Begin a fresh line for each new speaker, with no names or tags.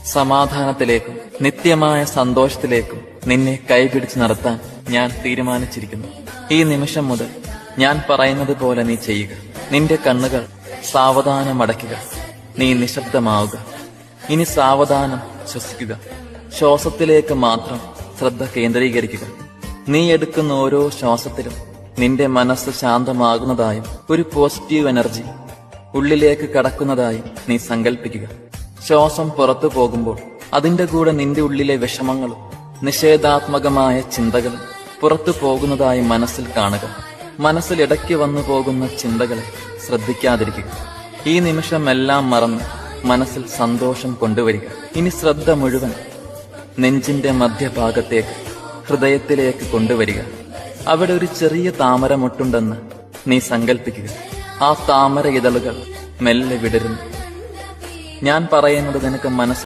സമാധാനത്തിലേക്കും നിത്യമായ സന്തോഷത്തിലേക്കും നിന്നെ കൈപിടിച്ച് നടത്താൻ ഞാൻ തീരുമാനിച്ചിരിക്കുന്നു. ഈ നിമിഷം മുതൽ ഞാൻ പറയുന്നത് പോലെ നീ ചെയ്യുക. നിന്റെ കണ്ണുകൾ സാവധാനം അടയ്ക്കുക. നീ നിശബ്ദമാവുക. ഇനി സാവധാനം ശ്വസിക്കുക. ശ്വാസത്തിലേക്ക് മാത്രം ശ്രദ്ധ കേന്ദ്രീകരിക്കുക. നീ എടുക്കുന്ന ഓരോ ശ്വാസത്തിലും നിന്റെ മനസ്സ് ശാന്തമാകുന്നതായും ഒരു പോസിറ്റീവ് എനർജി ഉള്ളിലേക്ക് കടക്കുന്നതായും നീ സങ്കല്പിക്കുക. ശ്വാസം പുറത്തു പോകുമ്പോൾ അതിന്റെ കൂടെ നിന്റെ ഉള്ളിലെ വിഷമങ്ങളും നിഷേധാത്മകമായ ചിന്തകളും പുറത്തു പോകുന്നതായി മനസ്സിൽ കാണുക. മനസ്സിൽ ഇടയ്ക്ക് വന്നു പോകുന്ന ചിന്തകളെ ശ്രദ്ധിക്കാതിരിക്കുക. ഈ നിമിഷം എല്ലാം മറന്ന് മനസ്സിൽ സന്തോഷം കൊണ്ടുവരിക. ഇനി ശ്രദ്ധ മുഴുവൻ നെഞ്ചിന്റെ മധ്യഭാഗത്തേക്ക് ഹൃദയത്തിലേക്ക് കൊണ്ടുവരിക. അവിടെ ഒരു ചെറിയ താമരമൊട്ടുണ്ടെന്ന് നീ സങ്കല്പിക്കുക. ആ താമര ഇതളുകൾ മെല്ലെ വിടരുന്നു. ഞാൻ പറയുന്നത് നിനക്ക് മനസ്സിൽ